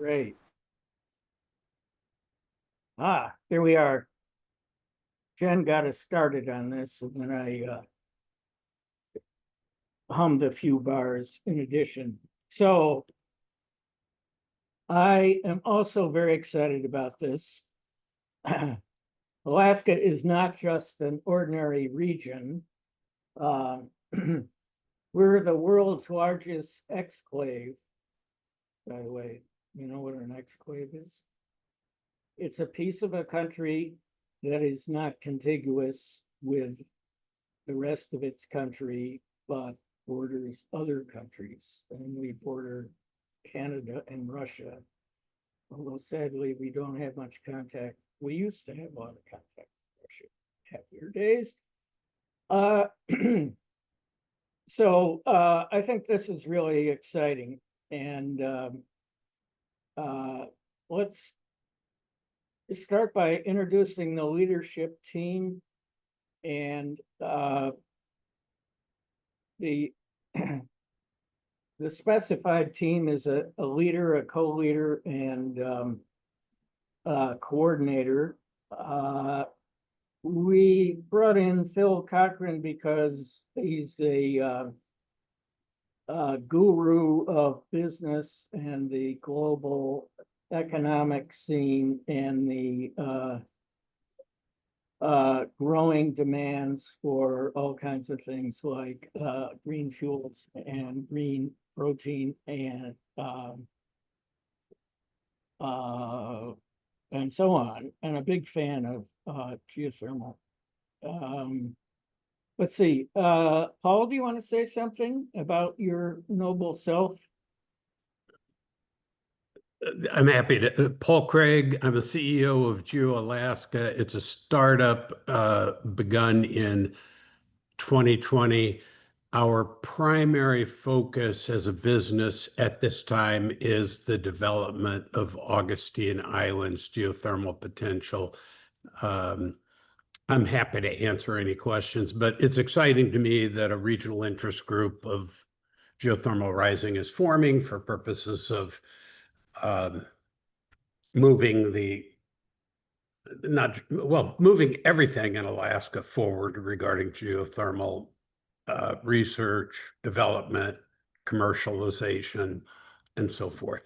Great. Here we are. Jen got us started on this, and then I hummed a few bars in addition. So I am also very excited about this. Alaska is not just an ordinary region. We're the world's largest exclave. By the way, you know what an exclave is? It's a piece of a country that is not contiguous with the rest of its country, but borders other countries. And we border Canada and Russia. Although sadly, we don't have much contact. We used to have a lot of contact with Russia. Happier days. So I think this is really exciting. And let's start by introducing the leadership team. And the specified team is a leader, a co-leader, and coordinator. We brought in Phil Cochran because he's a guru of business and the global economic scene and the growing demands for all kinds of things like green fuels and green protein and so on, and a big fan of geothermal. Let's see, Paul, do you want to say something about your noble self? I'm happy to. Paul Craig, I'm the CEO of GeoAlaska. It's a startup begun in 2020. Our primary focus as a business at this time is the development of Augustine Island's geothermal potential. I'm happy to answer any questions, but it's exciting to me that a regional interest group of geothermal rising is forming for purposes of moving everything in Alaska forward regarding geothermal research, development, commercialization, and so forth.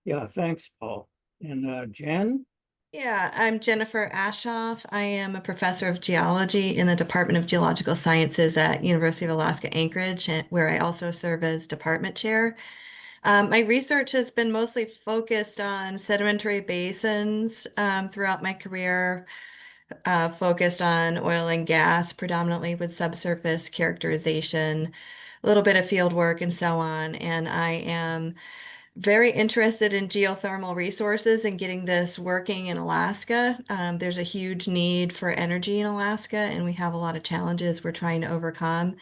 Yeah, thanks, Paul. And Jen? Yeah, I'm Jennifer Ashoff. I am a professor of geology in the Department of Geological Sciences at University of Alaska Anchorage, where I also serve as department chair. My research has been mostly focused on sedimentary basins throughout my career, focused on oil and gas, predominantly with subsurface characterization, a little bit of field work and so on. And I am very interested in geothermal resources and getting this working in Alaska. There's a huge need for energy in Alaska, and we have a lot of challenges we're trying to overcome.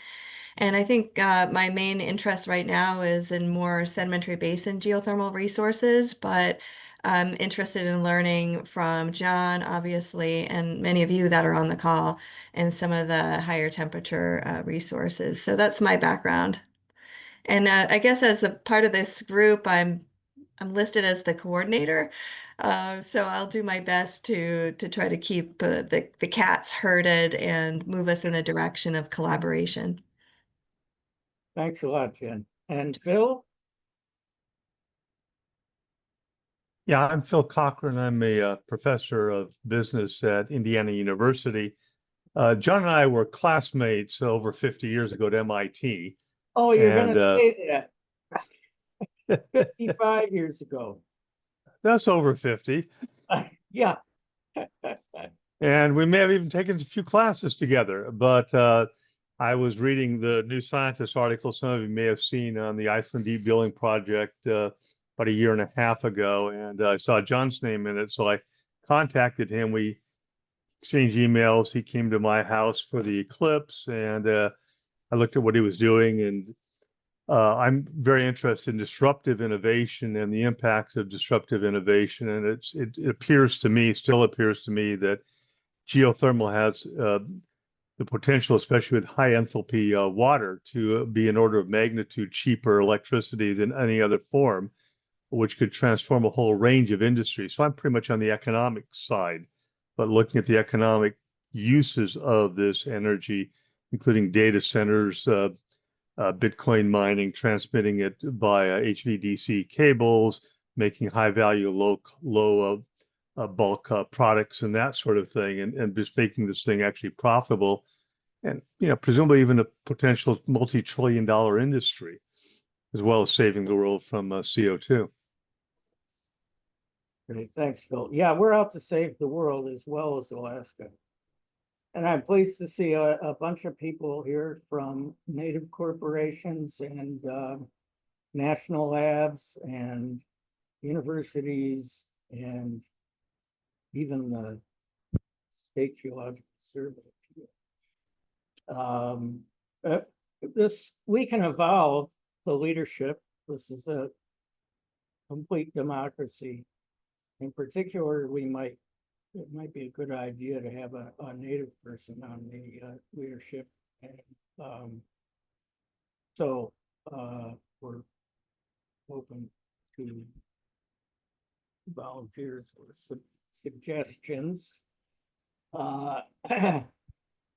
And I think my main interest right now is in more sedimentary basin geothermal resources, but I'm interested in learning from John, obviously, and many of you that are on the call, and some of the higher temperature resources. So that's my background. And I guess as a part of this group, I'm listed as the coordinator. So I'll do my best to try to keep the cats herded and move us in a direction of collaboration. Thanks a lot, Jen. And Phil? Yeah, I'm Phil Cochran. I'm a professor of business at Indiana University. John and I were classmates over 50 years ago at MIT. Oh, you're going to say that. 55 years ago. That's over 50. Yeah. And we may have even taken a few classes together. But I was reading the New Scientist article some of you may have seen on the Iceland Deep Drilling Project about a year and a half ago. And I saw John's name in it. So I contacted him. We exchanged emails. He came to my house for the eclipse. And I looked at what he was doing. And I'm very interested in disruptive innovation and the impacts of disruptive innovation. And it appears to me, still appears to me, that geothermal has the potential, especially with high enthalpy water, to be an order of magnitude cheaper electricity than any other form, which could transform a whole range of industries. So I'm pretty much on the economic side, but looking at the economic uses of this energy, including data centers, Bitcoin mining, transmitting it via HVDC cables, making high value, low bulk products and that sort of thing, and just making this thing actually profitable, and presumably even a potential multi-trillion-dollar industry, as well as saving the world from CO2. Great, thanks, Phil. Yeah, we're out to save the world as well as Alaska. And I'm pleased to see a bunch of people here from native corporations and national labs and universities and even the State Geological Survey. We can evolve the leadership. This is a complete democracy. In particular, it might be a good idea to have a native person on the leadership. And so we're open to volunteers or suggestions.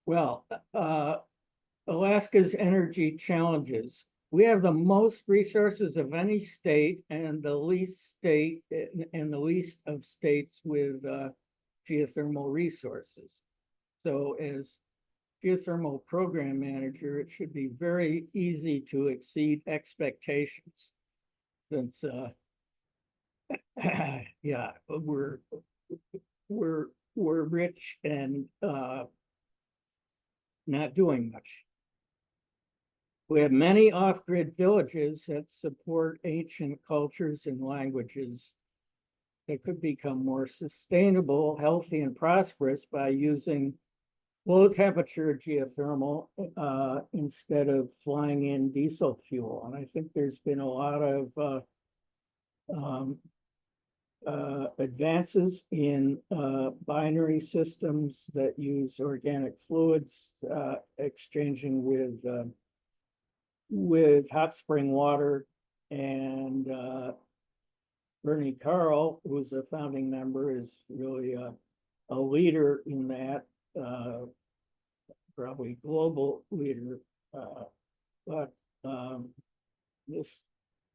Well, Alaska's energy challenges. We have the most resources of any state and the least of states with geothermal resources. So as geothermal program manager, it should be very easy to exceed expectations, since yeah, we're rich and not doing much. We have many off-grid villages that support ancient cultures and languages that could become more sustainable, healthy, and prosperous by using low-temperature geothermal instead of flying in diesel fuel. And I think there's been a lot of advances in binary systems that use organic fluids exchanging with hot spring water. And Bernie Carl, who's a founding member, is really a leader in that, probably global leader. But this,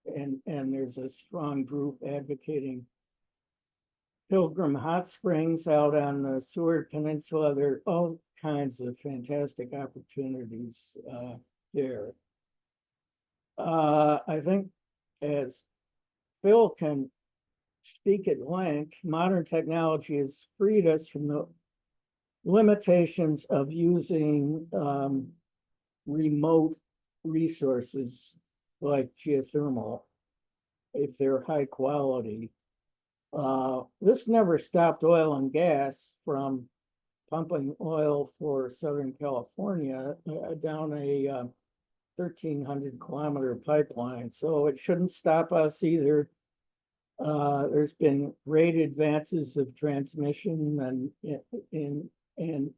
and there's a strong group advocating Pilgrim Hot Springs out on the Seward Peninsula. There are all kinds of fantastic opportunities there. I think, as Phil can speak at length, modern technology has freed us from the limitations of using remote resources like geothermal if they're high quality. This never stopped oil and gas from pumping oil for Southern California down a 1,300-kilometer pipeline, so it shouldn't stop us either. There's been great advances of transmission, and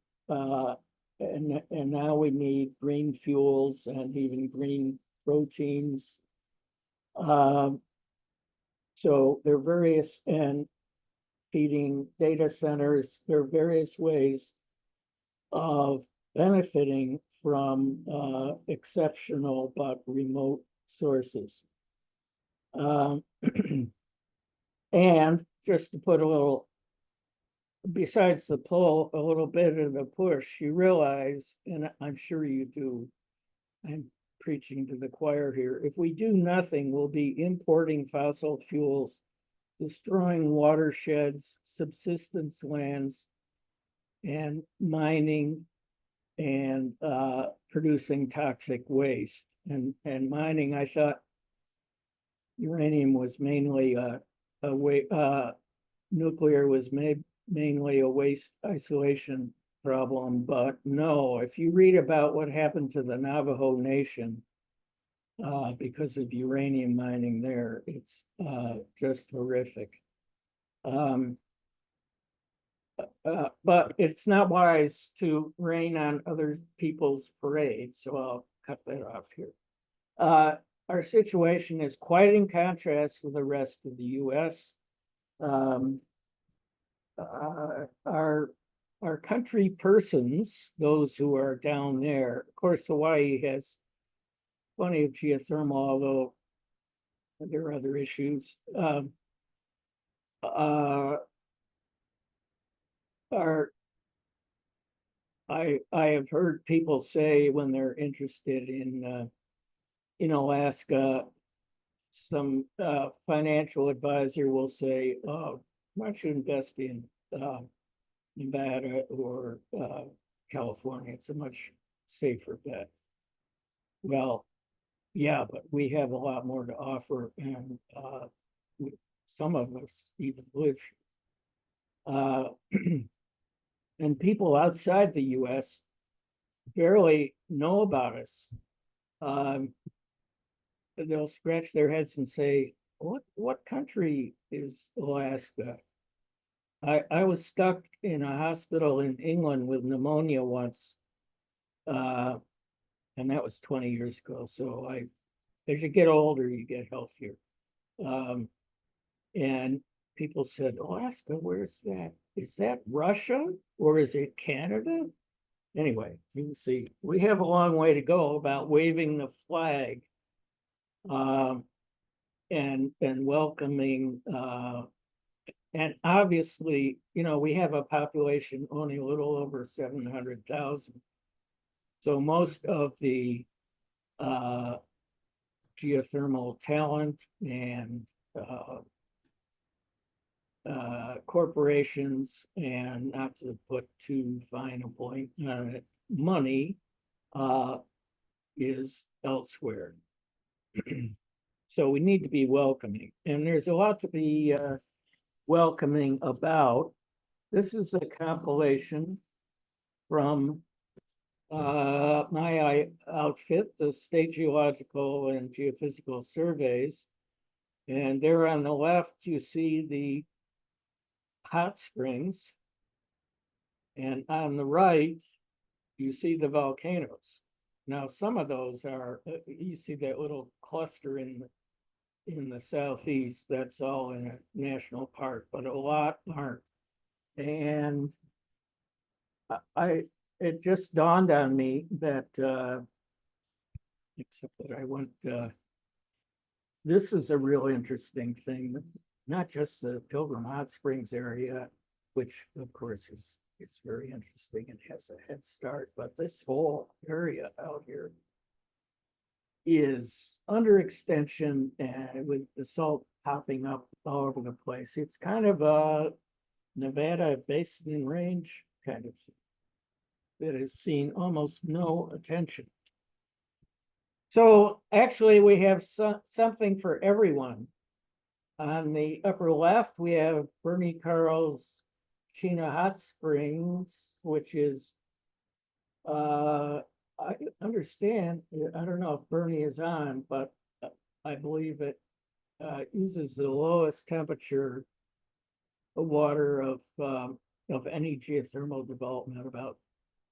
now we need green fuels and even green proteins. So there are various, and feeding data centers, there are various ways of benefiting from exceptional but remote sources. And just to put a little, besides the pull, a little bit of the push, you realize, and I'm sure you do, I'm preaching to the choir here, if we do nothing, we'll be importing fossil fuels, destroying watersheds, subsistence lands, and mining, and producing toxic waste. And mining, I thought uranium was mainly nuclear was mainly a waste isolation problem, but no, if you read about what happened to the Navajo Nation because of uranium mining there, it's just horrific. But it's not wise to rain on other people's parade, so I'll cut that off here. Our situation is quite in contrast with the rest of the US. Our country persons, those who are down there, of course, Hawaii has plenty of geothermal, although there are other issues. I have heard people say when they're interested in Alaska, some financial advisor will say, "Oh, why don't you invest in Nevada or California? It's a much safer bet." Well, yeah, but we have a lot more to offer, and some of us even live here. And people outside the US barely know about us. They'll scratch their heads and say, what country is Alaska? I was stuck in a hospital in England with pneumonia once, and that was 20 years ago. So as you get older, you get healthier. And people said, Alaska, where's that? Is that Russia or is it Canada? Anyway, you can see we have a long way to go about waving the flag and welcoming. And obviously, we have a population only a little over 700,000. So most of the geothermal talent and corporations, and not to put too fine a point on it, money is elsewhere. So we need to be welcoming, and there's a lot to be welcoming about. This is a compilation from my outfit, the State Geological and Geophysical Surveys. And there on the left, you see the hot springs. And on the right, you see the volcanoes. Now, some of those are, you see that little cluster in the southeast, that's all in a national park, but a lot aren't. And it just dawned on me that, except that I went, this is a real interesting thing, not just the Pilgrim Hot Springs area, which of course is very interesting and has a head start, but this whole area out here is under extension and with the salt popping up all over the place. It's kind of a Nevada basin range kind of thing that has seen almost no attention. So actually we have something for everyone. On the upper left, we have Bernie Carl's Chena Hot Springs, which is, I understand, I don't know if Bernie is on, but I believe it uses the lowest temperature water of any geothermal development, about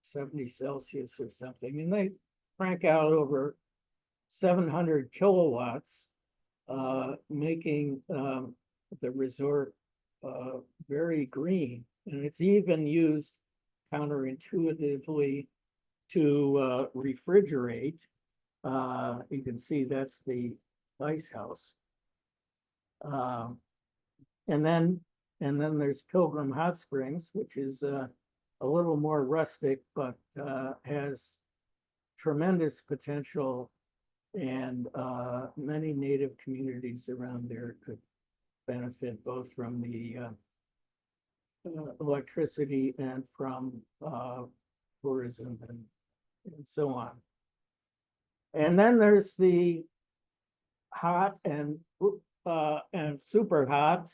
70 Celsius or something. And they crank out over 700 kilowatts, making the resort very green. And it's even used counterintuitively to refrigerate. You can see that's the ice house. And then there's Pilgrim Hot Springs, which is a little more rustic, but has tremendous potential, and many native communities around there could benefit both from the electricity and from tourism and so on. And then there's the hot and super hot.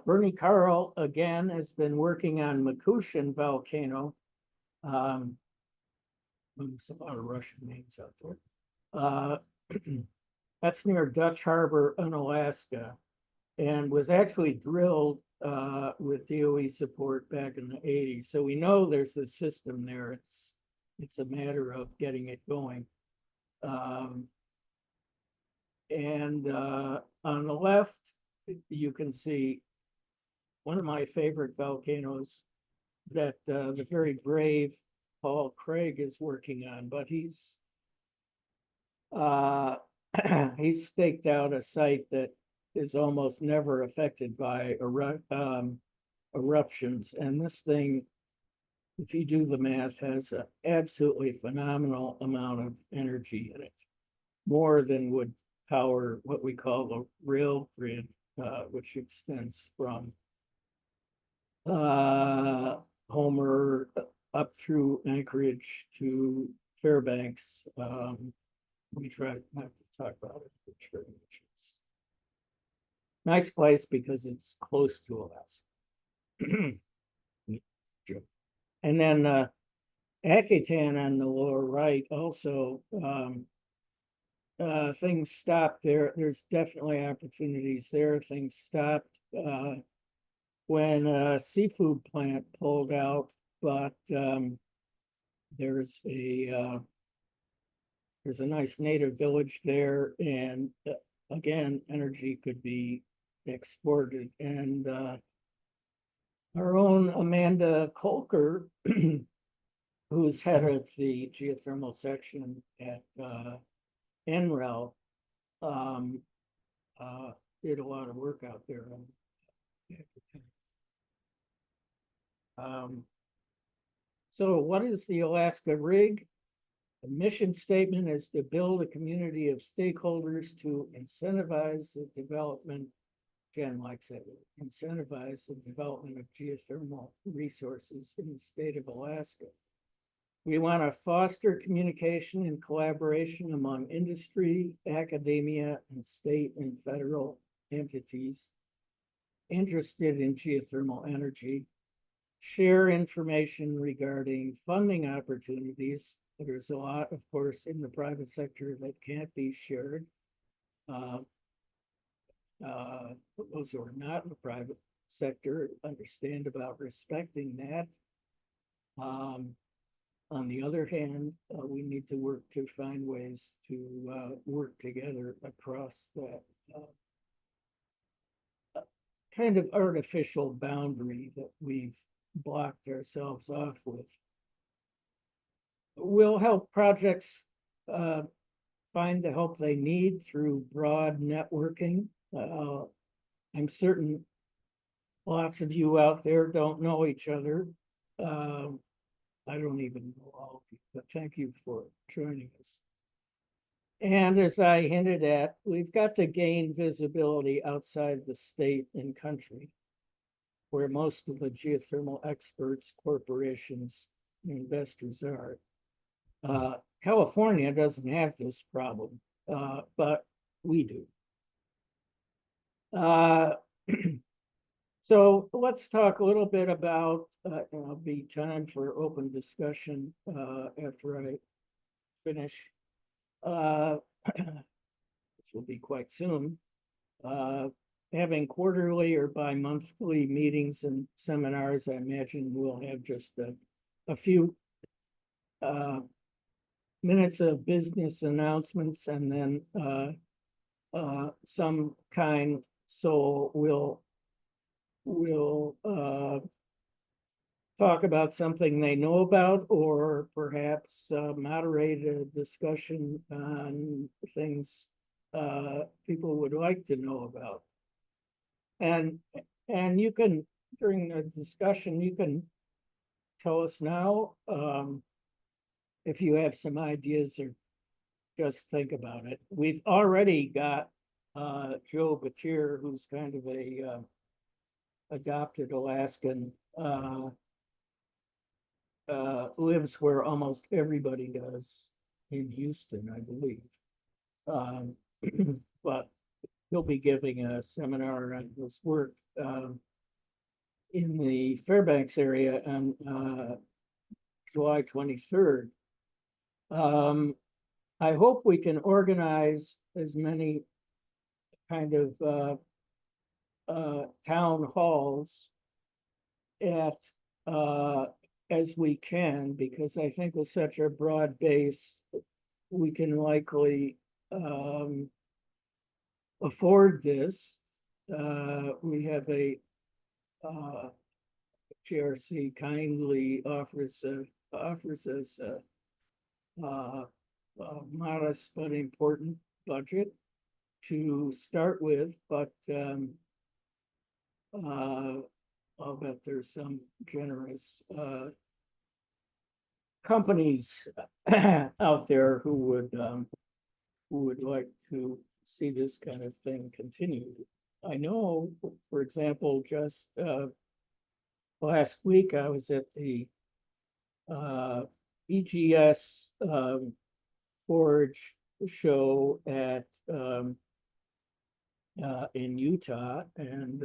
Bernie Carl again has been working on Makushin volcano. There's a lot of Russian names out there. That's near Dutch Harbor in Alaska, and was actually drilled with DOE support back in the 80s. So we know there's a system there. It's a matter of getting it going. On the left, you can see one of my favorite volcanoes that the very brave Paul Craig is working on, but he's he's staked out a site that is almost never affected by eruptions. And this thing, if you do the math, has an absolutely phenomenal amount of energy in it, more than would power what we call the rail grid, which extends from Homer up through Anchorage to Fairbanks. We try not to talk about it, but very much. It's nice place because it's close to Alaska. And then Akitan on the lower right also, things stopped there. There's definitely opportunities there. Things stopped when a seafood plant pulled out, but there's a nice native village there, and again, energy could be exported. And our own Amanda Kolker, who's head of the geothermal section at NREL, did a lot of work out there. So what is the Alaska Rig? The mission statement is to build a community of stakeholders to incentivize the development, Jen likes it, incentivize the development of geothermal resources in the state of Alaska. We want to foster communication and collaboration among industry, academia, and state and federal entities interested in geothermal energy, share information regarding funding opportunities. There's a lot, of course, in the private sector that can't be shared. Those who are not in the private sector understand about respecting that. On the other hand, we need to work to find ways to work together across that kind of artificial boundary that we've blocked ourselves off with. We'll help projects find the help they need through broad networking. I'm certain lots of you out there don't know each other. I don't even know all of you, but thank you for joining us. And as I hinted at, we've got to gain visibility outside the state and country, where most of the geothermal experts, corporations, and investors are. California doesn't have this problem, but we do. So let's talk a little bit about, it'll be time for open discussion after I finish. Which will be quite soon. Having quarterly or bi-monthly meetings and seminars, I imagine we'll have just a few minutes of business announcements and then some kind. So we'll talk about something they know about, or perhaps moderate a discussion on things people would like to know about. And you can, during the discussion, you can tell us now if you have some ideas or just think about it. We've already got Joe Batir, who's kind of a adopted Alaskan, lives where almost everybody does in Houston, I believe. But he'll be giving a seminar on his work in the Fairbanks area on July 23rd. I hope we can organize as many kind of town halls at, as we can, because I think with such a broad base, we can likely, afford this. We have GRC kindly offers us a modest but important budget to start with, but I'll bet there's some generous companies out there who would like to see this kind of thing continue. I know, for example, just last week I was at the EGS Forge show at in Utah, and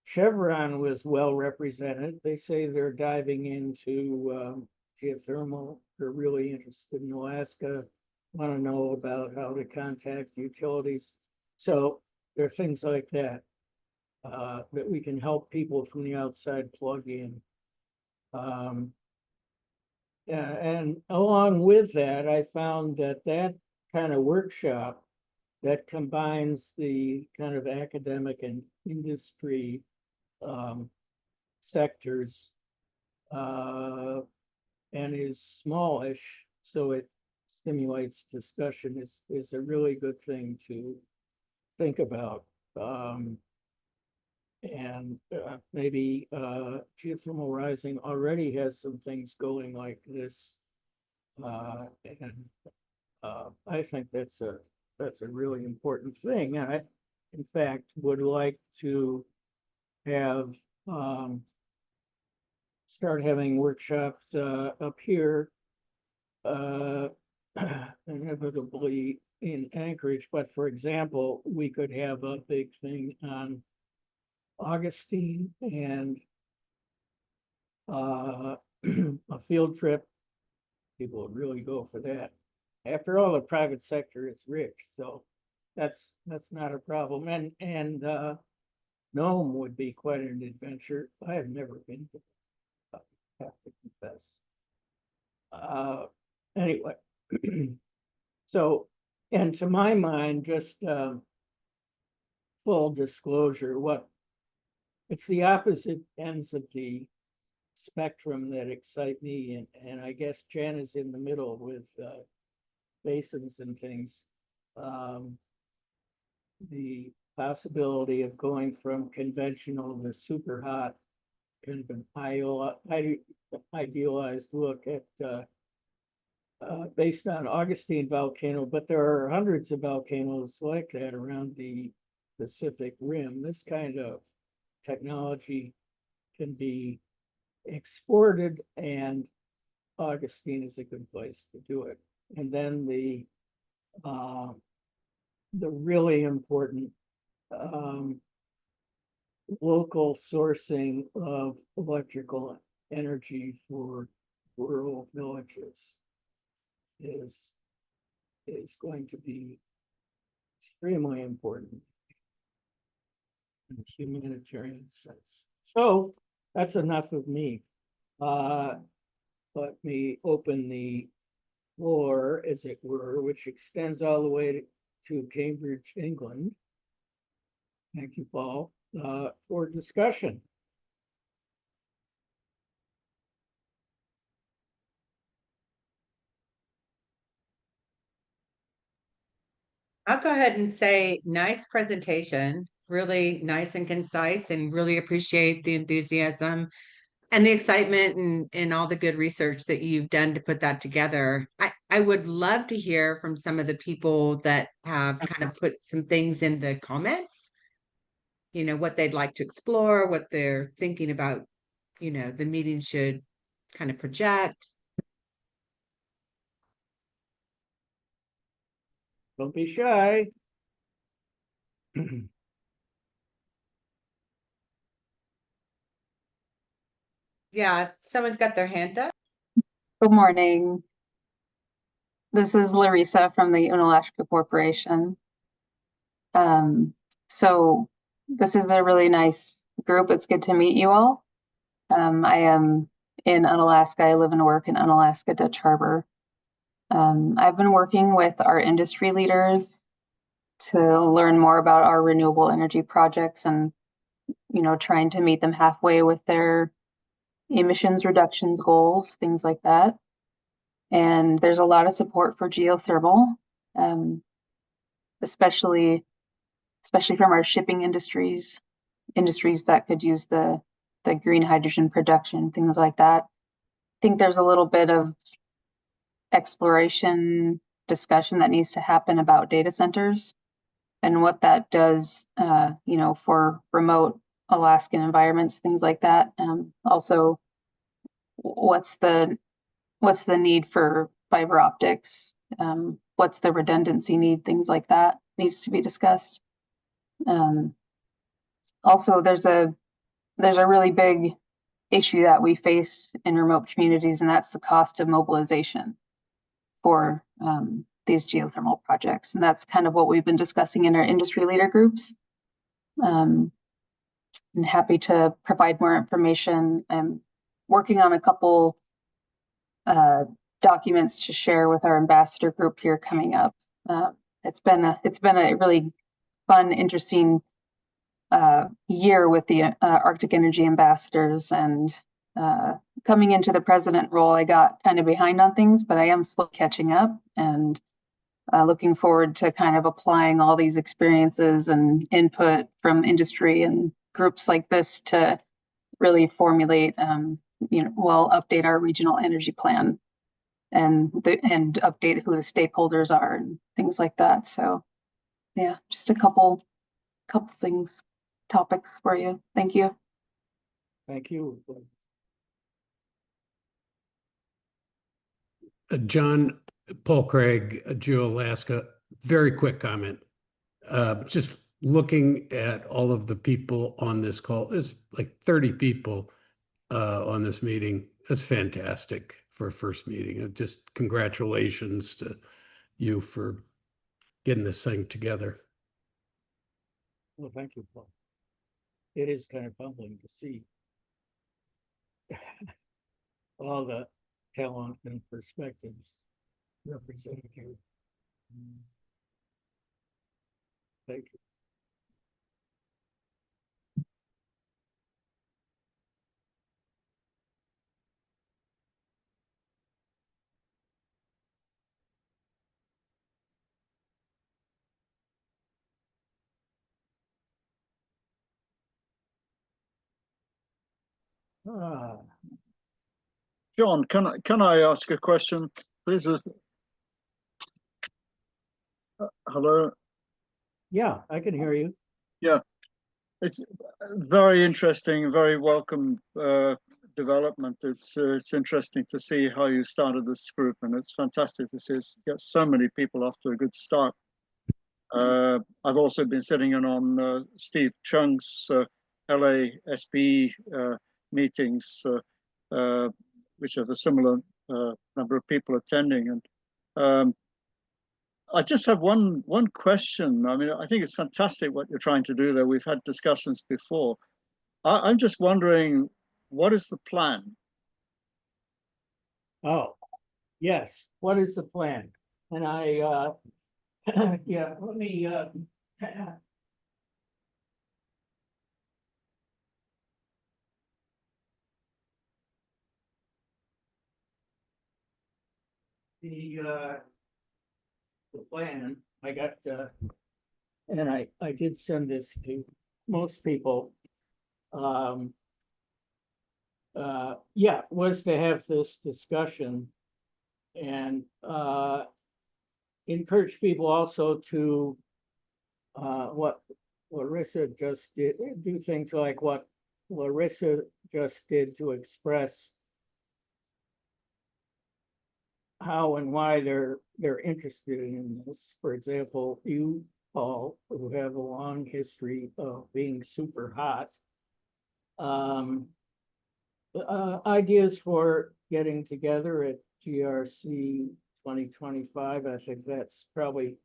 Chevron was well represented. They say they're diving into geothermal. They're really interested in Alaska, want to know about how to contact utilities. So there are things like that that we can help people from the outside plug in. And along with that, I found that kind of workshop that combines the kind of academic and industry sectors and is smallish, so it stimulates discussion, is a really good thing to think about. And maybe Geothermal Rising already has some things going like this. And I think that's a really important thing. And I, in fact, would like to have start having workshops up here, inevitably in Anchorage. But for example, we could have a big thing on Augustine and a field trip. People would really go for that. After all, the private sector is rich, so that's not a problem. And Nome would be quite an adventure. I have never been to, I have to confess. Anyway, so, and to my mind, just full disclosure, it's the opposite ends of the spectrum that excite me, and I guess Jen is in the middle with basins and things. The possibility of going from conventional to super hot, kind of an idealized look at based on Augustine volcano, but there are hundreds of volcanoes like that around the Pacific Rim. This kind of technology can be exported, and Augustine is a good place to do it. And then the really important local sourcing of electrical energy for rural villages is going to be extremely important in a humanitarian sense. So that's enough of me. Let me open the floor, as it were, which extends all the way to Cambridge, England. Thank you, Paul, for discussion. I'll go ahead and say nice presentation, really nice and concise, and really appreciate the enthusiasm and the excitement and all the good research that you've done to put that together. I would love to hear from some of the people that have kind of put some things in the comments, you know, what they'd like to explore, what they're thinking about, you know, the meeting should kind of project. Don't be shy. Yeah, someone's got their hand up. Good morning. This is Larissa from the Unalaska Corporation. So This is a really nice group. It's good to meet you all. I am in Unalaska. I live and work in Unalaska Dutch Harbor. I've been working with our industry leaders to learn more about our renewable energy projects and, trying to meet them halfway with their emissions reductions goals, things like that. And there's a lot of support for geothermal, especially from our shipping industries that could use the green hydrogen production, things like that. I think there's a little bit of exploration discussion that needs to happen about data centers and what that does, for remote Alaskan environments, things like that. Also, what's the need for fiber optics? What's the redundancy need? Things like that needs to be discussed. Also, there's a really big issue that we face in remote communities, and that's the cost of mobilization for these geothermal projects. And that's kind of what we've been discussing in our industry leader groups. I'm happy to provide more information. I'm working on a couple documents to share with our ambassador group here coming up. It's been a really fun, interesting year with the Arctic Energy ambassadors, and coming into the president role, I got kind of behind on things, but I am still catching up, and looking forward to kind of applying all these experiences and input from industry and groups like this to really formulate, update our regional energy plan and update who the stakeholders are and things like that. So yeah, just a couple topics for you. Thank you. Thank you. John, Paul Craig, Geo-Alaska, very quick comment. Just looking at all of the people on this call, there's like 30 people on this meeting. That's fantastic for a first meeting. Just congratulations to you for getting this thing together. Well, thank you, Paul. It is kind of humbling to see all the talent and perspectives represented here. Thank you. Ah, John, can I ask a question, please? Hello. yeah, I can hear you. Yeah, it's very interesting, very welcome development. It's interesting to see how you started this group, and it's fantastic to see us get so many people off to a good start. I've also been sitting in on Steve Chung's LASB meetings, which have a similar number of people attending. And I just have one question. I mean, I think it's fantastic what you're trying to do there. We've had discussions before. I'm just wondering, what is the plan? Oh, yes. What is the plan? And I, yeah, let me, the plan, I got, and I did send this to most people. Yeah, was to have this discussion and encourage people also to what Larissa just did, do things like what Larissa just did to express how and why they're interested in this. For example, you, Paul, who have a long history of being super hot. Ideas for getting together at GRC 2025. I think that's probably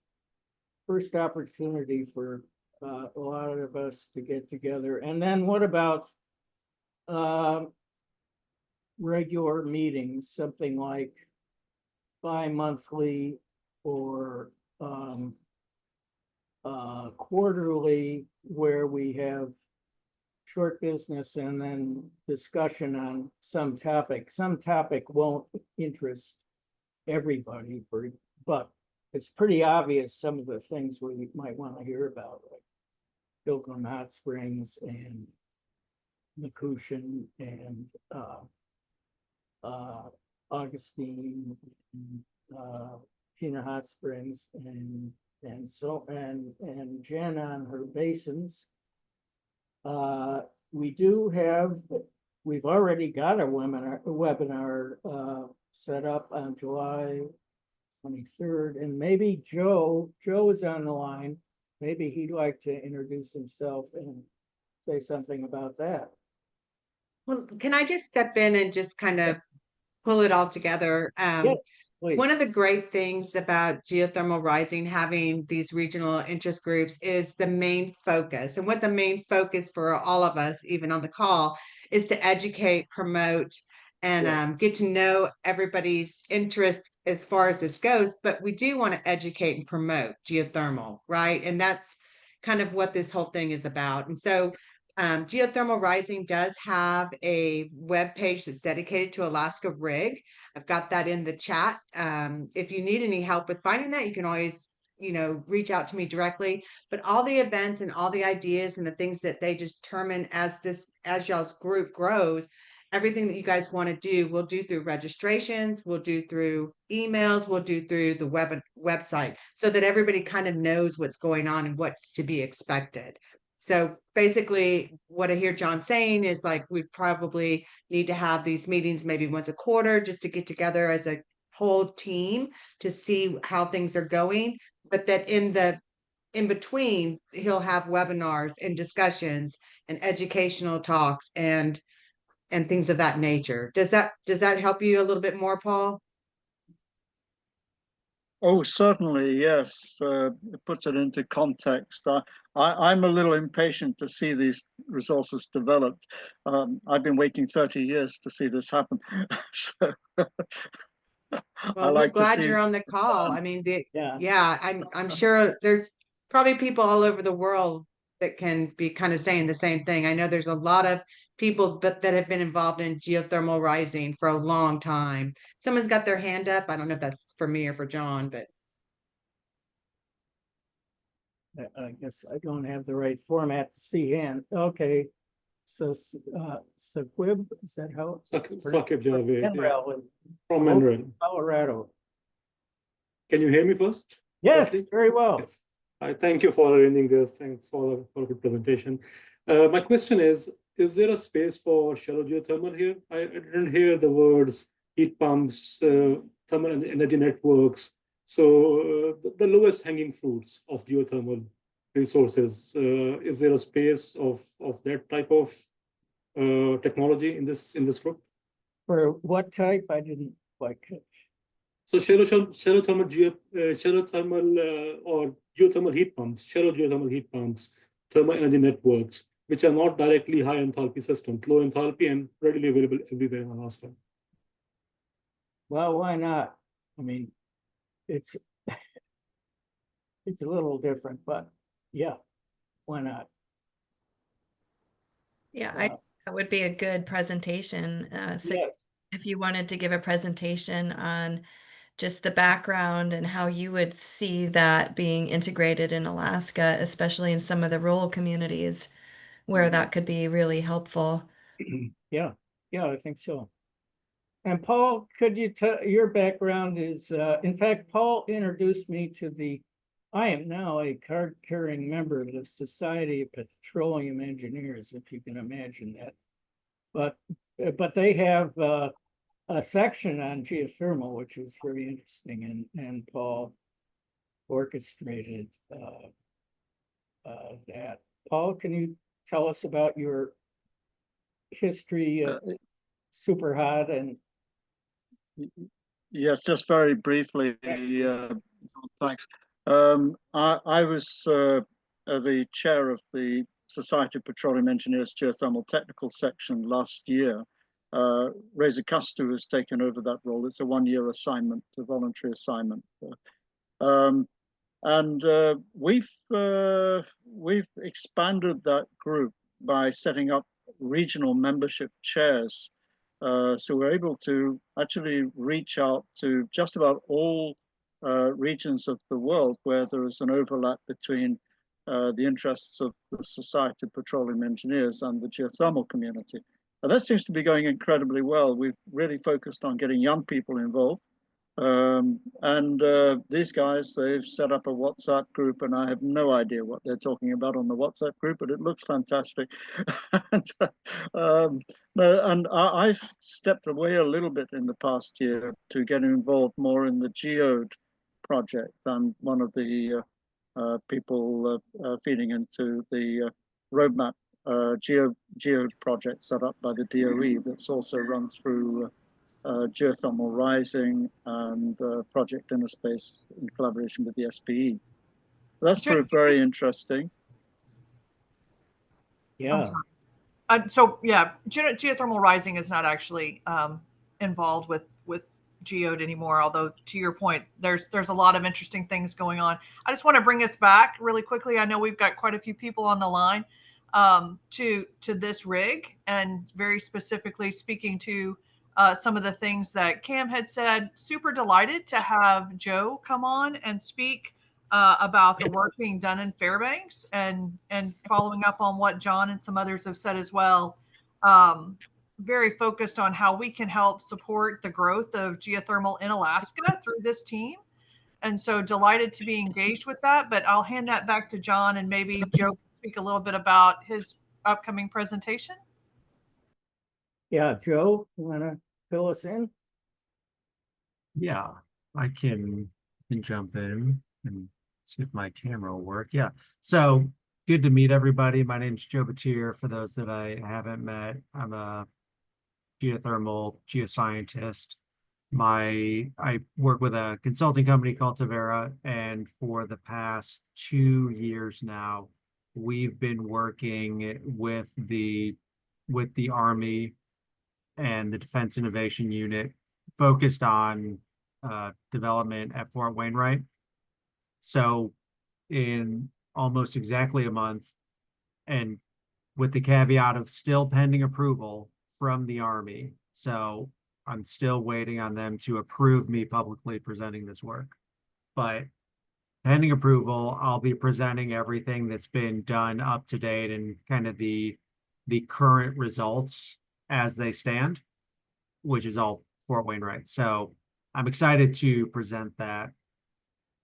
first opportunity for a lot of us to get together. And then what about regular meetings, something like bi-monthly or quarterly, where we have short business and then discussion on some topic. Some topic won't interest everybody, but it's pretty obvious some of the things we might want to hear about, like Pilgrim Hot Springs and Macushin and Augustine, Pina Hot Springs, and Jen on her basins. We've already got a webinar set up on July 23rd, and maybe Joe is on the line. Maybe he'd like to introduce himself and say something about that. Well, can I just step in and just kind of pull it all together? Yes, please. One of the great things about Geothermal Rising having these regional interest groups is the main focus. And what the main focus for all of us, even on the call, is to educate, promote, and get to know everybody's interest as far as this goes. But we do want to educate and promote geothermal, right? And that's kind of what this whole thing is about. And so Geothermal Rising does have a web page that's dedicated to Alaska Rig. I've got that in the chat. If you need any help with finding that, you can always, reach out to me directly. But all the events and all the ideas and the things that they determine as y'all's group grows, everything that you guys want to do, we'll do through registrations, we'll do through emails, we'll do through the website, so that everybody kind of knows what's going on and what's to be expected. So basically what I hear John saying is, like, we probably need to have these meetings maybe once a quarter just to get together as a whole team to see how things are going. But that in between, he'll have webinars and discussions and educational talks and things of that nature. Does that help you a little bit more, Paul? Oh, certainly, yes. It puts it into context. I'm a little impatient to see these resources developed. I've been waiting 30 years to see this happen. So, Well, we're glad you're on the call. I mean, I'm sure there's probably people all over the world that can be kind of saying the same thing. I know there's a lot of people that have been involved in geothermal rising for a long time. Someone's got their hand up. I don't know if that's for me or for John, but I guess I don't have the right format to see hand. Okay. So Sequib, is that how it's Saqib Javed, yeah, Monreal, from Monreal. Colorado. Can you hear me first? Yes, Firstly? very well. Yes. I thank you for arranging this. Thanks for the good presentation. My question is there a space for shallow geothermal here? I didn't hear the words heat pumps, thermal energy networks. So the lowest hanging fruits of geothermal resources, is there a space of that type of technology in this group? For what type? I didn't quite catch. So shallow thermal or geothermal heat pumps, shallow geothermal heat pumps, thermal energy networks, which are not directly high enthalpy systems, low enthalpy and readily available everywhere in Alaska. Well, why not? I mean, it's a little different, but yeah, why not? Yeah, I think that would be a good presentation. So Yeah. if you wanted to give a presentation on just the background and how you would see that being integrated in Alaska, especially in some of the rural communities where that could be really helpful. Yeah, I think so. And Paul, could you tell, your background is, in fact, Paul introduced me to I am now a card-carrying member of the Society of Petroleum Engineers, if you can imagine that. But they have a section on geothermal, which is very interesting, and Paul orchestrated that. Paul, can you tell us about your history of super hot and yes, just very briefly, thanks. I was the chair of the Society of Petroleum Engineers Geothermal Technical Section last year. Reza Kastu has taken over that role. It's a one-year assignment, a voluntary assignment. We've expanded that group by setting up regional membership chairs. So we're able to actually reach out to just about all regions of the world where there is an overlap between the interests of the Society of Petroleum Engineers and the geothermal community. And that seems to be going incredibly well. We've really focused on getting young people involved. These guys, they've set up a WhatsApp group, and I have no idea what they're talking about on the WhatsApp group, but it looks fantastic. I've stepped away a little bit in the past year to get involved more in the Geode project. I'm one of the people feeding into the roadmap Geode project set up by the DOE that's also run through Geothermal Rising and Project Inner Space in collaboration with the SPE. That's proved very interesting. Yeah. So yeah, Geothermal Rising is not actually involved with Geode anymore. Although to your point, there's a lot of interesting things going on. I just want to bring us back really quickly. I know we've got quite a few people on the line to this rig, and very specifically speaking to some of the things that Cam had said. Super delighted to have Joe come on and speak about the work being done in Fairbanks, and following up on what John and some others have said as well. Very focused on how we can help support the growth of geothermal in Alaska through this team. And so delighted to be engaged with that, but I'll hand that back to John, and maybe Joe can speak a little bit about his upcoming presentation. Yeah, Joe, you want to fill us in? Yeah, I can jump in and see if my camera will work. Yeah. So good to meet everybody. My name's Joe Batier. For those that I haven't met, I'm a geothermal geoscientist. I work with a consulting company called Tavera, and for the past 2 years now, we've been working with the Army and the Defense Innovation Unit, focused on development at Fort Wainwright. So in almost exactly a month, and with the caveat of still pending approval from the Army. So I'm still waiting on them to approve me publicly presenting this work. But pending approval, I'll be presenting everything that's been done up to date and kind of the current results as they stand, which is all Fort Wainwright. So I'm excited to present that,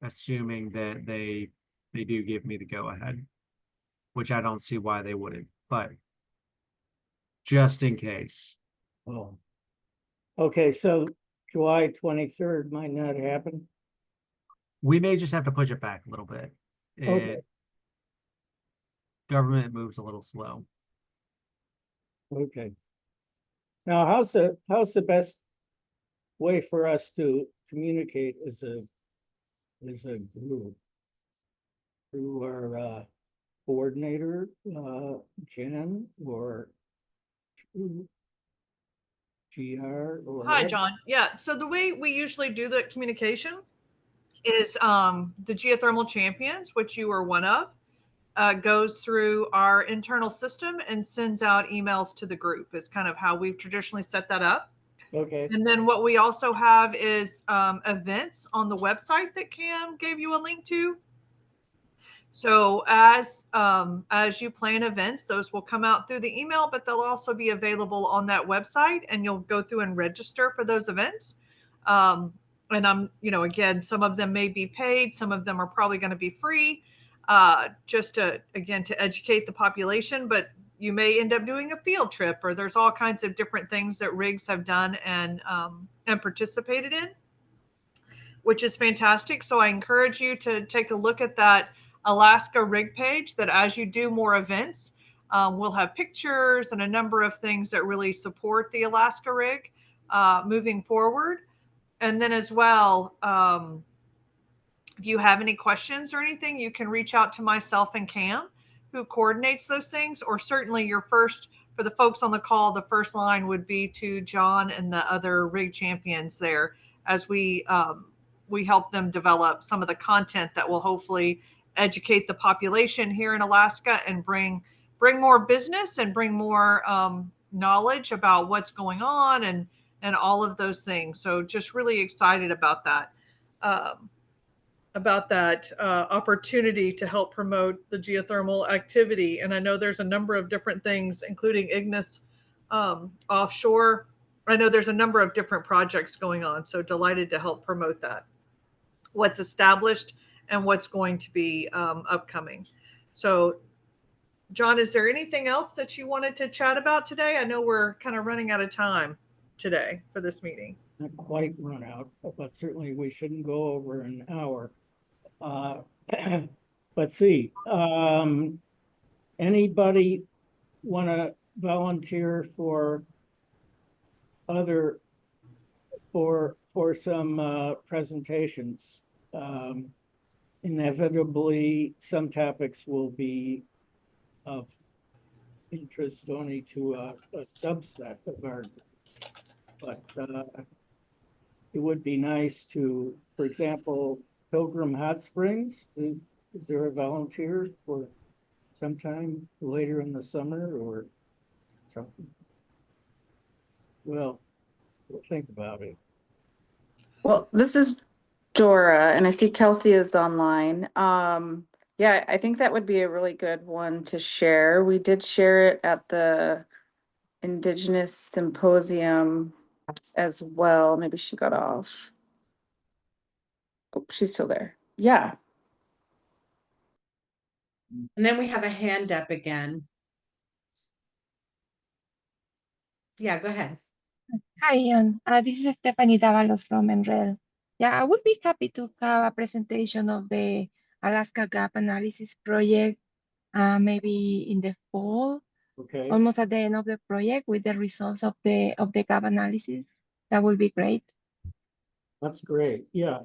assuming that they do give me the go ahead, which I don't see why they wouldn't, but just in case. Oh. Okay, so July 23rd might not happen. We may just have to push it back a little bit. Okay. Government moves a little slow. Okay. Now, how's the best way for us to communicate as a group? Through our coordinator, Jen, or GR, or Hi, John. Yeah. So the way we usually do the communication is the Geothermal Champions, which you are one of, goes through our internal system and sends out emails to the group, is kind of how we've traditionally set that up. Okay. And then what we also have is events on the website that Cam gave you a link to. So as you plan events, those will come out through the email, but they'll also be available on that website, and you'll go through and register for those events. And I'm, again, some of them may be paid, some of them are probably going to be free, just to educate the population, but you may end up doing a field trip, or there's all kinds of different things that rigs have done and participated in, which is fantastic. So I encourage you to take a look at that Alaska rig page, that as you do more events, we'll have pictures and a number of things that really support the Alaska rig moving forward. And then as well, If you have any questions or anything, you can reach out to myself and Cam, who coordinates those things, or certainly for the folks on the call, the first line would be to John and the other rig champions there, as we help them develop some of the content that will hopefully educate the population here in Alaska and bring more business and bring more knowledge about what's going on and all of those things. So just really excited about that. Opportunity to help promote the geothermal activity. And I know there's a number of different things, including Ignis offshore. I know there's a number of different projects going on. So delighted to help promote that, what's established and what's going to be upcoming. So John, is there anything else that you wanted to chat about today? I know we're kind of running out of time today for this meeting. Not quite run out, but certainly we shouldn't go over an hour. Let's see, anybody want to volunteer for some presentations? Inevitably, some topics will be of interest only to a subset of our group. But it would be nice to, for example, Pilgrim Hot Springs. Is there a volunteer for sometime later in the summer or something? Well, we'll think about it. Well, this is Dora, and I see Kelsey is online. Yeah, I think that would be a really good one to share. We did share it at the Indigenous Symposium as well. Maybe she got off. Oh, she's still there. Yeah. And then we have a hand up again. Yeah, go ahead. Hi, Ian. This is Stephanie Davalos from NREL. Yeah, I would be happy to have a presentation of the Alaska Gap Analysis project, maybe in the fall, Okay, almost at the end of the project with the results of the gap analysis. That would be great. that's great. Yeah,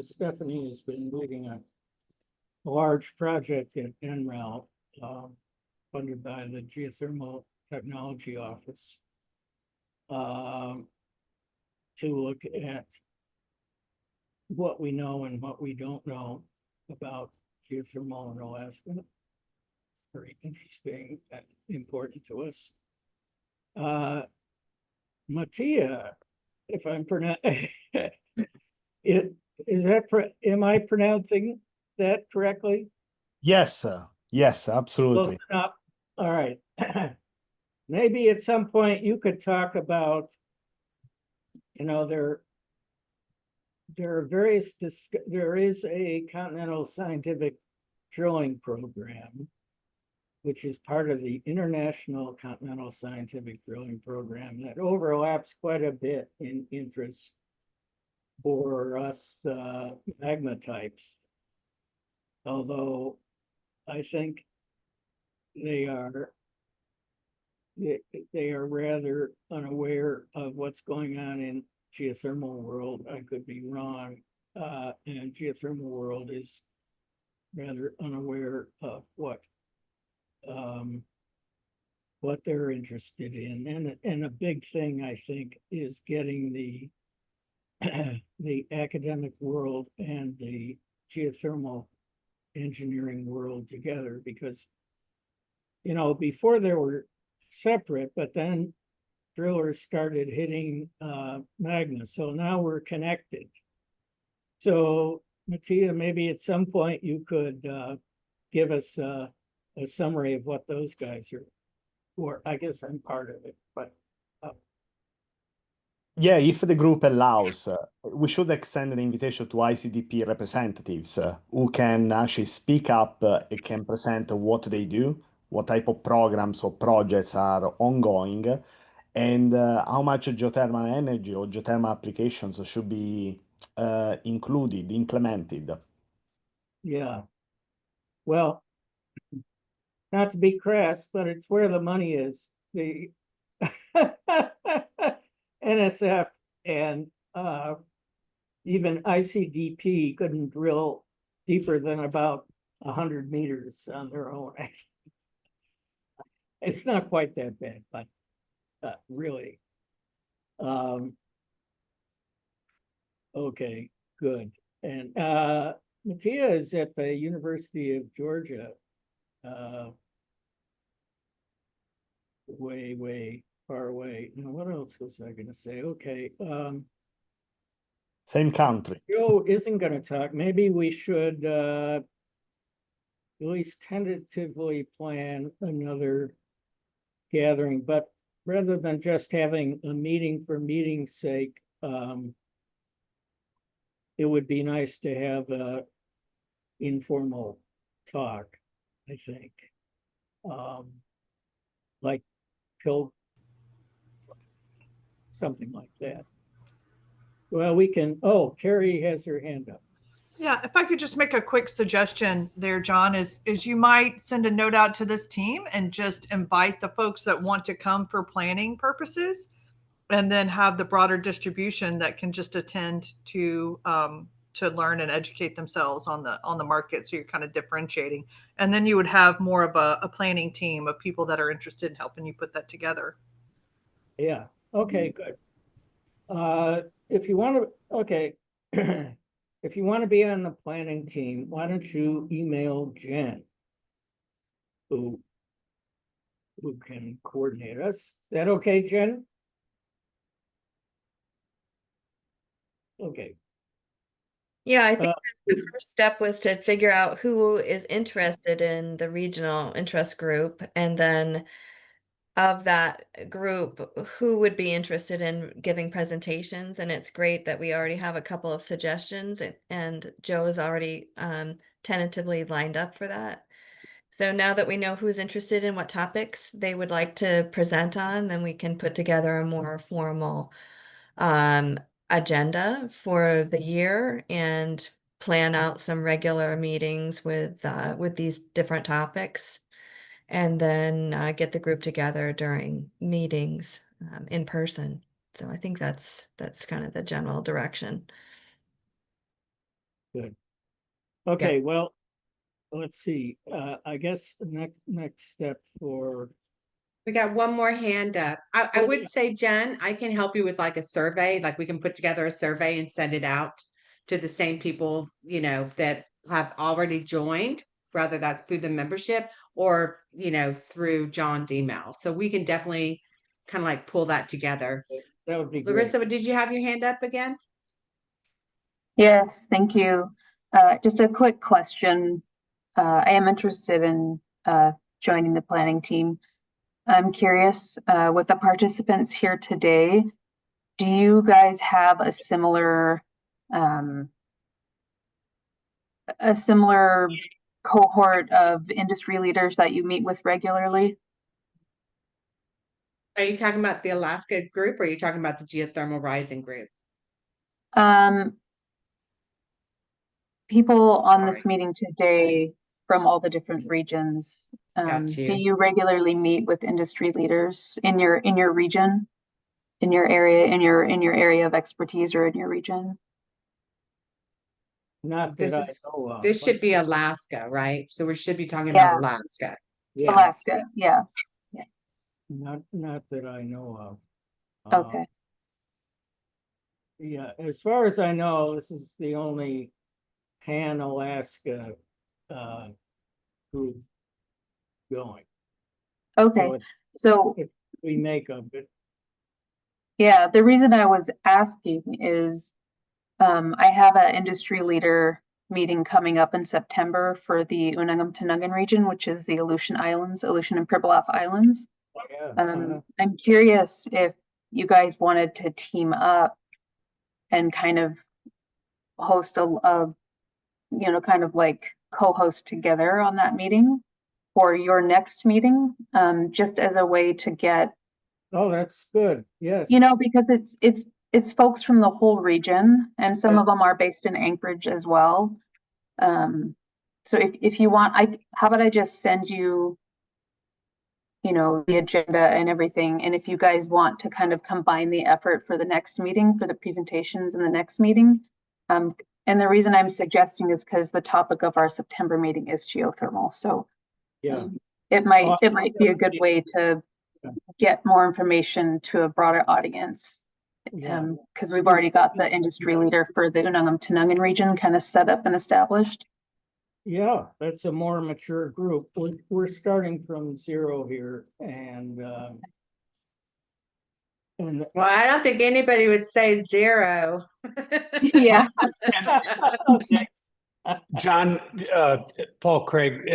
Stephanie has been leading a large project in NREL, funded by the Geothermal Technology Office, to look at what we know and what we don't know about geothermal in Alaska. Very interesting and important to us. Mattia, if I'm pronouncing it, am I pronouncing that correctly? Yes, yes, absolutely. Close enough. All right. Maybe at some point you could talk about, there is a Continental Scientific Drilling Program, which is part of the International Continental Scientific Drilling Program that overlaps quite a bit in interest for us magma types. Although I think they are rather unaware of what's going on in geothermal world. I could be wrong. And geothermal world is rather unaware of what they're interested in. And a big thing, I think, is getting the the academic world and the geothermal engineering world together, because before they were separate, but then drillers started hitting magma, so now we're connected. So Mattia, maybe at some point you could give us a summary of what those guys are, or I guess I'm part of it, but Yeah, if the group allows, we should extend an invitation to ICDP representatives who can actually speak up and can present what they do, what type of programs or projects are ongoing, and how much geothermal energy or geothermal applications should be included, implemented. yeah. Well, not to be crass, but it's where the money is. The NSF and even ICDP couldn't drill deeper than about 100 meters on their own. It's not quite that bad, but really. Okay, good. And Mattia is at the University of Georgia. Way far away. Now, what else was I going to say? Okay. Same country. Joe isn't going to talk. Maybe we should at least tentatively plan another gathering, but rather than just having a meeting for meeting's sake, it would be nice to have a informal talk, I think. Like something like that. Well, we can, oh, Carrie has her hand up. Yeah, if I could just make a quick suggestion there, John, is you might send a note out to this team and just invite the folks that want to come for planning purposes, and then have the broader distribution that can just attend to learn and educate themselves on the market. So you're kind of differentiating, and then you would have more of a planning team of people that are interested in helping you put that together. Yeah. Okay, good. If you want to, okay. If you want to be on the planning team, why don't you email Jen, who can coordinate us? Is that okay, Jen? Okay. Yeah, I think the first step was to figure out who is interested in the regional interest group, and then of that group, who would be interested in giving presentations. And it's great that we already have a couple of suggestions, and Joe is already tentatively lined up for that. So now that we know who's interested in what topics they would like to present on, then we can put together a more formal agenda for the year and plan out some regular meetings with these different topics, and then get the group together during meetings in person. So I think that's kind of the general direction. Good. Okay, well, let's see. I guess the next step for We got one more hand up. I would say, Jen, I can help you with like a survey, like we can put together a survey and send it out to the same people, you know, that have already joined, whether that's through the membership or, you know, through John's email. So we can definitely kind of like pull that together. that would be great. Larissa, did you have your hand up again? Yes, thank you. Just a quick question. I am interested in joining the planning team. I'm curious, with the participants here today, do you guys have a similar cohort of industry leaders that you meet with regularly? Are you talking about the Alaska group, or are you talking about the Geothermal Rising group? People on this meeting today from all the different regions. Do you regularly meet with industry leaders in your region, in your area, in your area of expertise, or in your region? Not that I know of. This should be Alaska, right? So we should be talking Yeah. about Alaska. Yeah. Alaska, yeah. Not that I know of. Okay. Yeah, as far as I know, this is the only Pan-Alaska group going. Okay, so if we make of it. Yeah, the reason I was asking is I have an industry leader meeting coming up in September for the Unangam-Tunungan region, which is the Aleutian Islands, Aleutian and Pribilof Islands. I'm curious if you guys wanted to team up and kind of host a you know, kind of like co-host together on that meeting for your next meeting, just as a way to get. Oh, that's good. Yes. You know, because it's folks from the whole region, and some of them are based in Anchorage as well. So if you want, how about I just send you, you know, the agenda and everything, and if you guys want to kind of combine the effort for the next meeting, for the presentations in the next meeting, And the reason I'm suggesting is because the topic of our September meeting is geothermal. So Yeah, it might be a good way to Yeah. get more information to a broader audience. Yeah. Because we've already got the industry leader for the Unungan-Tunungan region kind of set up and established. Yeah, that's a more mature group. We're starting from zero here and Well, I don't think anybody would say zero. Yeah. okay. John, Paul Craig,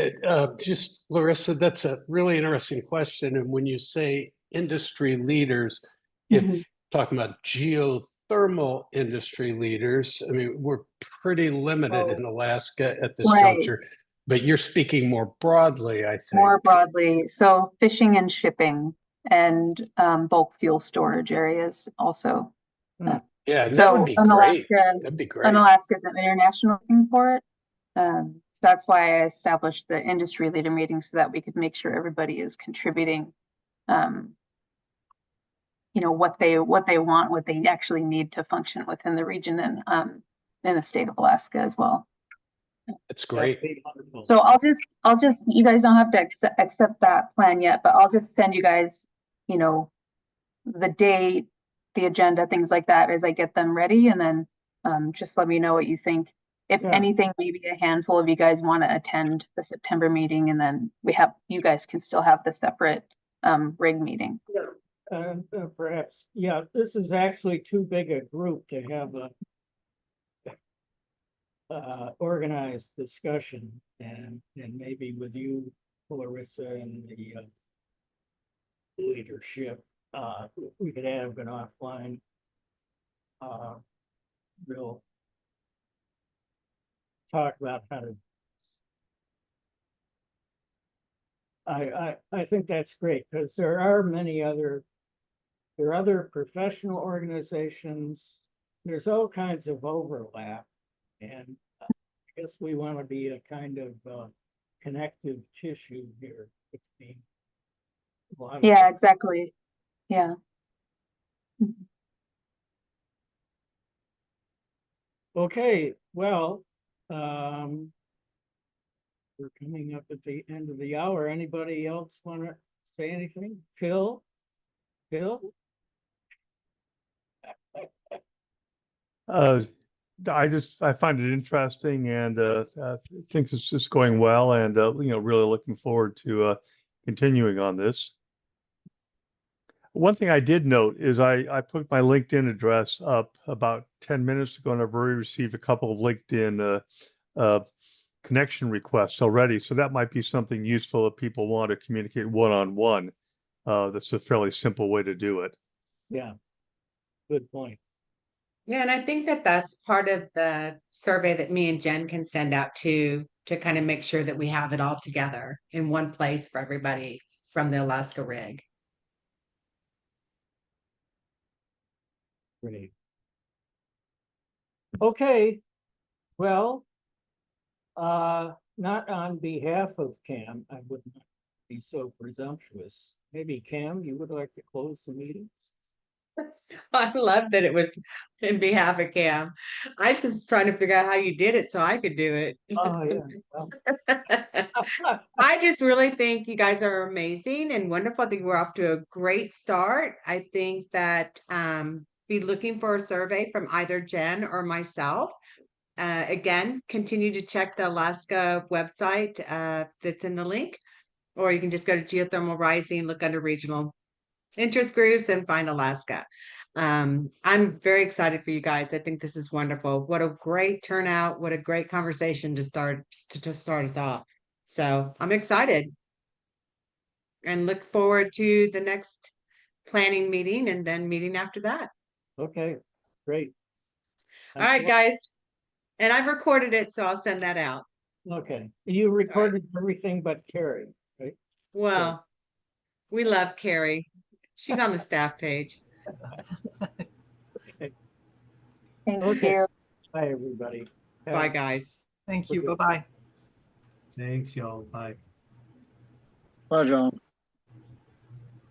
just Larissa, that's a really interesting question. And when you say industry leaders, if Mhm. talking about geothermal industry leaders, I mean, we're pretty limited in Alaska at this Right. juncture, but you're speaking more broadly, I think. More broadly, so fishing and shipping and bulk fuel storage areas also. Yeah, and that So would be great. That'd be great. Unalaska is an international import. So that's why I established the industry leader meeting so that we could make sure everybody is contributing. What they want, what they actually need to function within the region and in the state of Alaska as well. That's great. So I'll just, you guys don't have to accept that plan yet, but I'll just send you guys, the date, the agenda, things like that as I get them ready. And then just let me know what you think. If anything, maybe a handful of you guys want to attend the September meeting, and then you guys can still have the separate rig meeting. Perhaps, yeah, this is actually too big a group to have a organized discussion, and maybe with you, Larissa, and the leadership, we could have an offline real talk about how to. I think that's great, because there are other professional organizations. There's all kinds of overlap, and I guess we want to be a kind of connective tissue here between. Yeah, exactly. Yeah. Okay, well, we're coming up at the end of the hour. Anybody else want to say anything? Phil? I find it interesting and think it's just going well, and really looking forward to continuing on this. One thing I did note is I put my LinkedIn address up about 10 minutes ago, and I've already received a couple of LinkedIn connection requests already. So that might be something useful if people want to communicate one-on-one. That's a fairly simple way to do it. Yeah, good point. Yeah, and I think that that's part of the survey that me and Jen can send out to kind of make sure that we have it all together in one place for everybody from the Alaska rig. Great. Okay, well, not on behalf of Cam, I would not be so presumptuous. Maybe Cam, you would like to close the meetings? I love that it was in behalf of Cam. I just was trying to figure out how you did it so I could do it. Oh, yeah. I just really think you guys are amazing and wonderful. I think we're off to a great start. I think that be looking for a survey from either Jen or myself. Again, continue to check the Alaska website that's in the link, or you can just go to Geothermal Rising, look under regional interest groups and find Alaska. I'm very excited for you guys. I think this is wonderful. What a great turnout. What a great conversation to start us off. So I'm excited and look forward to the next planning meeting and then meeting after that. Okay, great. All right, guys. And I've recorded it, so I'll send that out. Okay, you recorded everything but Carrie, right? Well, we love Carrie. She's on the staff page. Thank you. Bye, everybody. Bye, guys. Thank you. Bye-bye. Thanks, y'all. Bye. Bye, John.